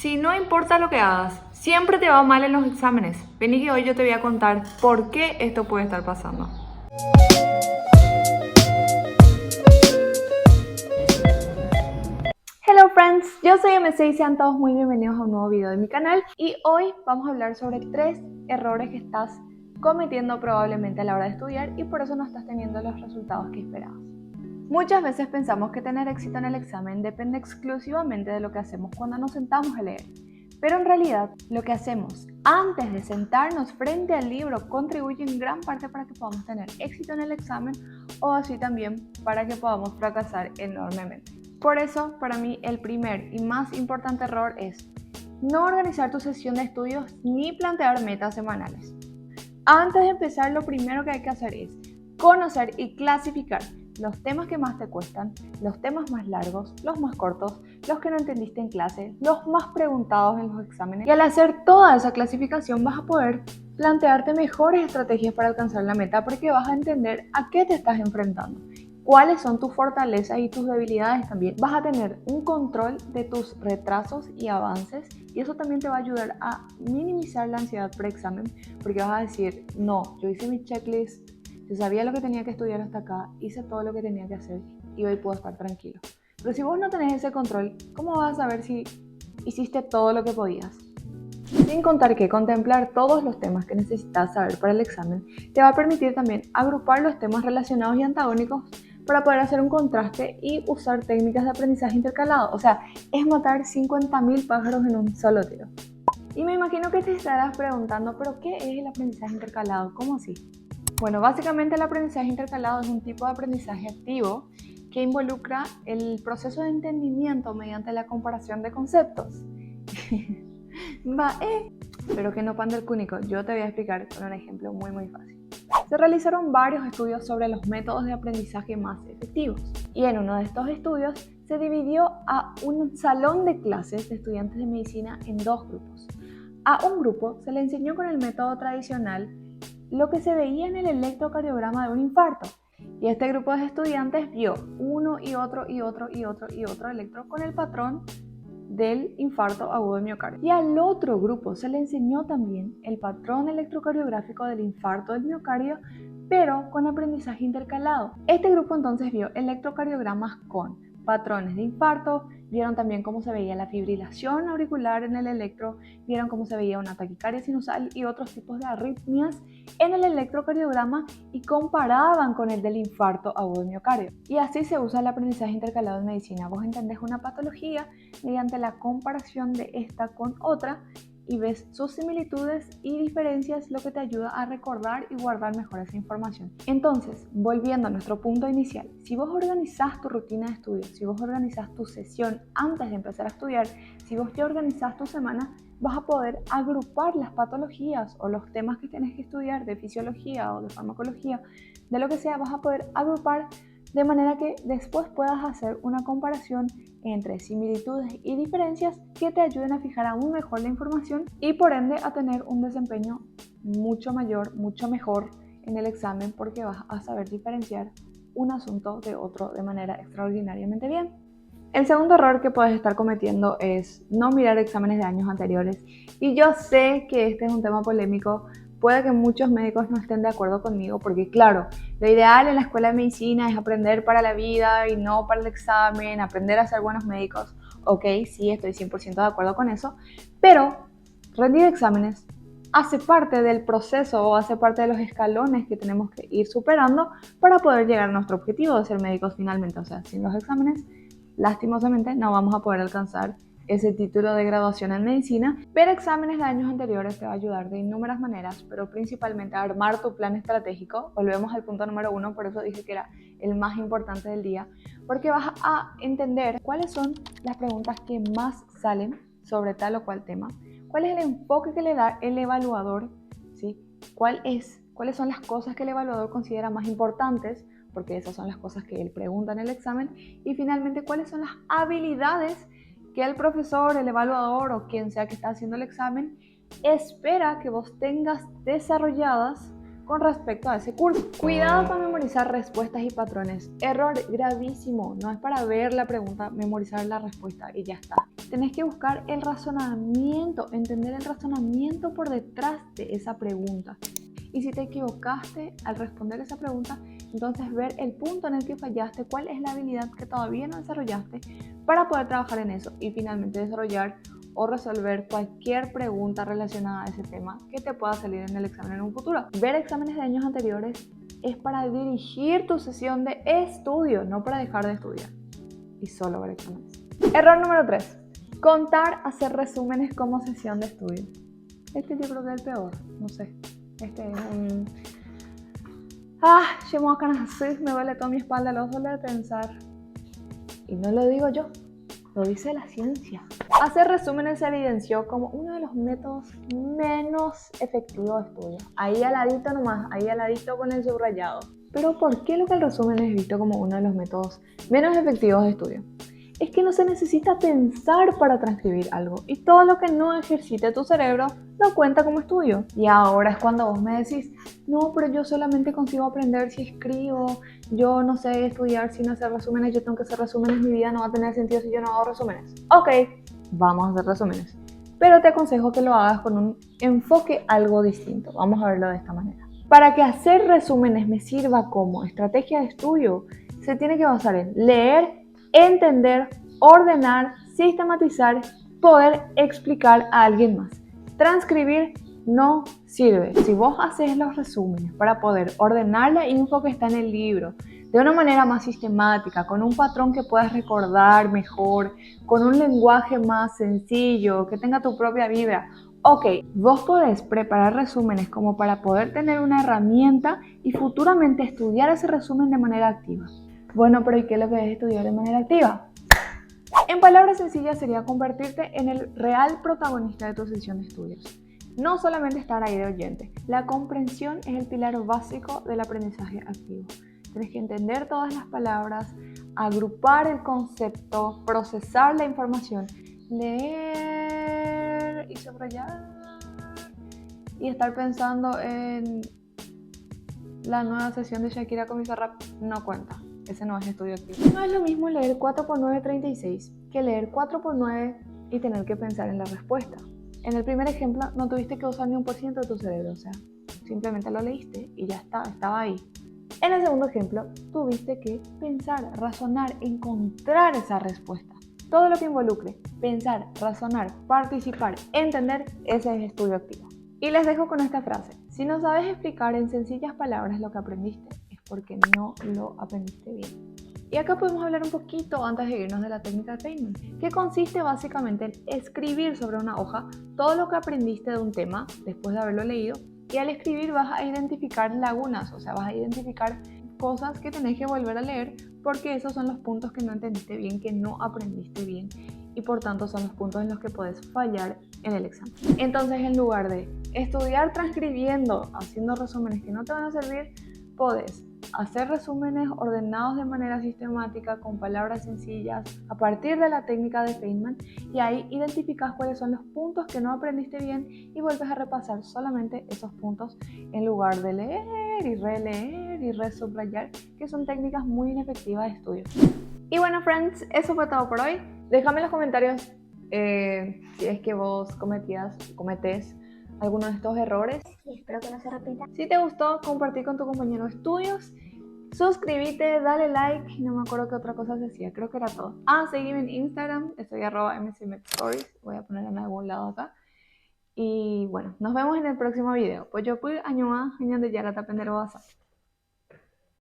Si no importa lo que hagas, siempre te va mal en los exámenes. Vení que hoy yo te voy a contar por qué esto puede estar pasando. Hello friends, yo soy MC y sean todos muy bienvenidos a un nuevo video de mi canal. Y hoy vamos a hablar sobre 3 errores que estás cometiendo probablemente a la hora de estudiar y por eso no estás teniendo los resultados que esperabas. Muchas veces pensamos que tener éxito en el examen depende exclusivamente de lo que hacemos cuando nos sentamos a leer. Pero en realidad, lo que hacemos antes de sentarnos frente al libro contribuye en gran parte para que podamos tener éxito en el examen o así también para que podamos fracasar enormemente. Por eso, para mí, el primer y más importante error es no organizar tu sesión de estudios ni plantear metas semanales. Antes de empezar, lo primero que hay que hacer es conocer y clasificar los temas que más te cuestan, los temas más largos, los más cortos, los que no entendiste en clase, los más preguntados en los exámenes. Y al hacer toda esa clasificación vas a poder plantearte mejores estrategias para alcanzar la meta porque vas a entender a qué te estás enfrentando, cuáles son tus fortalezas y tus debilidades también. Vas a tener un control de tus retrasos y avances y eso también te va a ayudar a minimizar la ansiedad pre-examen porque vas a decir, no, yo hice mi checklist, yo sabía lo que tenía que estudiar hasta acá, hice todo lo que tenía que hacer y hoy puedo estar tranquilo. Pero si vos no tenés ese control, ¿cómo vas a saber si hiciste todo lo que podías? Sin contar que contemplar todos los temas que necesitas saber para el examen te va a permitir también agrupar los temas relacionados y antagónicos para poder hacer un contraste y usar técnicas de aprendizaje intercalado. O sea, es matar 50.000 pájaros en un solo tiro. Y me imagino que te estarás preguntando, ¿pero qué es el aprendizaje intercalado? ¿Cómo así? Bueno, básicamente el aprendizaje intercalado es un tipo de aprendizaje activo que involucra el proceso de entendimiento mediante la comparación de conceptos. Pero que no panda el cúnico, yo te voy a explicar con un ejemplo muy fácil. Se realizaron varios estudios sobre los métodos de aprendizaje más efectivos y en uno de estos estudios se dividió a un salón de clases de estudiantes de medicina en 2 grupos. A un grupo se le enseñó con el método tradicional lo que se veía en el electrocardiograma de un infarto. Y este grupo de estudiantes vio uno y otro electro con el patrón del infarto agudo de miocardio. Y al otro grupo se le enseñó también el patrón electrocardiográfico del infarto del miocardio, pero con aprendizaje intercalado. Este grupo entonces vio electrocardiogramas con patrones de infarto, vieron también cómo se veía la fibrilación auricular en el electro, vieron cómo se veía una taquicardia sinusal y otros tipos de arritmias en el electrocardiograma y comparaban con el del infarto agudo de miocardio. Y así se usa el aprendizaje intercalado en medicina. Vos entendés una patología mediante la comparación de esta con otra y ves sus similitudes y diferencias, lo que te ayuda a recordar y guardar mejor esa información. Entonces, volviendo a nuestro punto inicial, si vos organizás tu rutina de estudio, si vos organizás tu sesión antes de empezar a estudiar, si vos ya organizás tu semana, vas a poder agrupar las patologías o los temas que tienes que estudiar de fisiología o de farmacología, de lo que sea, vas a poder agrupar de manera que después puedas hacer una comparación entre similitudes y diferencias que te ayuden a fijar aún mejor la información y por ende a tener un desempeño mucho mayor, mucho mejor en el examen porque vas a saber diferenciar un asunto de otro de manera extraordinariamente bien. El segundo error que puedes estar cometiendo es no mirar exámenes de años anteriores. Y yo sé que este es un tema polémico, puede que muchos médicos no estén de acuerdo conmigo porque claro, lo ideal en la escuela de medicina es aprender para la vida y no para el examen, aprender a ser buenos médicos. Ok, sí, estoy 100% de acuerdo con eso, pero rendir exámenes hace parte del proceso o hace parte de los escalones que tenemos que ir superando para poder llegar a nuestro objetivo de ser médicos finalmente. O sea, sin los exámenes lastimosamente no vamos a poder alcanzar ese título de graduación en medicina, pero exámenes de años anteriores te va a ayudar de innumerables maneras, pero principalmente a armar tu plan estratégico. Volvemos al punto número 1, por eso dije que era el más importante del día, porque vas a entender cuáles son las preguntas que más salen sobre tal o cual tema, cuál es el enfoque que le da el evaluador, ¿sí? ¿Cuáles son las cosas que el evaluador considera más importantes? Porque esas son las cosas que él pregunta en el examen, y finalmente cuáles son las habilidades que el profesor, el evaluador o quien sea que está haciendo el examen espera que vos tengas desarrolladas con respecto a ese curso. Cuidado con memorizar respuestas y patrones. Error gravísimo. No es para ver la pregunta, memorizar la respuesta y ya está. Tenés que buscar el razonamiento, entender el razonamiento por detrás de esa pregunta. Y si te equivocaste al responder esa pregunta, entonces ver el punto en el que fallaste, cuál es la habilidad que todavía no desarrollaste para poder trabajar en eso y finalmente desarrollar o resolver cualquier pregunta relacionada a ese tema que te pueda salir en el examen en un futuro. Ver exámenes de años anteriores es para dirigir tu sesión de estudio, no para dejar de estudiar y solo ver exámenes. Error número 3. Contar, hacer resúmenes como sesión de estudio. Este yo creo que es el peor, no sé. Este es un... me duele toda mi espalda, lo suelo de pensar. Y no lo digo yo, lo dice la ciencia. Hacer resúmenes se evidenció como uno de los métodos menos efectivos de estudio. Ahí al ladito nomás, ahí al ladito con el subrayado. Pero ¿por qué lo que el resumen es visto como uno de los métodos menos efectivos de estudio? Es que no se necesita pensar para transcribir algo y todo lo que no ejercite tu cerebro no cuenta como estudio. Y ahora es cuando vos me decís, no, pero yo solamente consigo aprender si escribo, yo no sé estudiar sin hacer resúmenes, yo tengo que hacer resúmenes, mi vida no va a tener sentido si yo no hago resúmenes. Ok, vamos a hacer resúmenes, pero te aconsejo que lo hagas con un enfoque algo distinto. Vamos a verlo de esta manera. Para que hacer resúmenes me sirva como estrategia de estudio, se tiene que basar en leer, entender, ordenar, sistematizar, poder explicar a alguien más. Transcribir no sirve. Si vos haces los resúmenes para poder ordenar la info que está en el libro de una manera más sistemática, con un patrón que puedas recordar mejor, con un lenguaje más sencillo, que tenga tu propia vibra, ok, vos podés preparar resúmenes como para poder tener una herramienta y futuramente estudiar ese resumen de manera activa. Bueno, pero ¿y qué es lo que es estudiar de manera activa? En palabras sencillas sería convertirte en el real protagonista de tu sesión de estudios. No solamente estar ahí de oyente. La comprensión es el pilar básico del aprendizaje activo. Tienes que entender todas las palabras, agrupar el concepto, procesar la información, leer y subrayar y estar pensando en la nueva sesión de Shakira con Bizarrap. No cuenta. Ese no es estudio activo. No es lo mismo leer 4×9 36 que leer 4×9 y tener que pensar en la respuesta. En el primer ejemplo no tuviste que usar ni 1% de tu cerebro, o sea, simplemente lo leíste y ya está, estaba ahí. En el segundo ejemplo tuviste que pensar, razonar, encontrar esa respuesta. Todo lo que involucre pensar, razonar, participar, entender, ese es estudio activo. Y les dejo con esta frase: si no sabes explicar en sencillas palabras lo que aprendiste, porque no lo aprendiste bien. Y acá podemos hablar un poquito antes de irnos de la técnica de Feynman, que consiste básicamente en escribir sobre una hoja todo lo que aprendiste de un tema después de haberlo leído, y al escribir vas a identificar lagunas, o sea, vas a identificar cosas que tenés que volver a leer porque esos son los puntos que no entendiste bien, que no aprendiste bien y por tanto son los puntos en los que puedes fallar en el examen. Entonces, en lugar de estudiar transcribiendo, haciendo resúmenes que no te van a servir, podés hacer resúmenes ordenados de manera sistemática con palabras sencillas a partir de la técnica de Feynman, y ahí identificas cuáles son los puntos que no aprendiste bien y vuelves a repasar solamente esos puntos en lugar de leer y releer y resubrayar, que son técnicas muy inefectivas de estudio. Y bueno, friends, eso fue todo por hoy. Déjame en los comentarios si es que vos cometés alguno de estos errores. Espero que no se repita. Si te gustó, compartir con tu compañero de estudios. Suscríbete, dale like, no me acuerdo qué otra cosa se hacía, creo que era todo. Seguime en Instagram, estoy @mcmedstories, voy a poner en algún lado acá. Y bueno, nos vemos en el próximo video. Pues yo pude año más, de Yara Tapendero WhatsApp.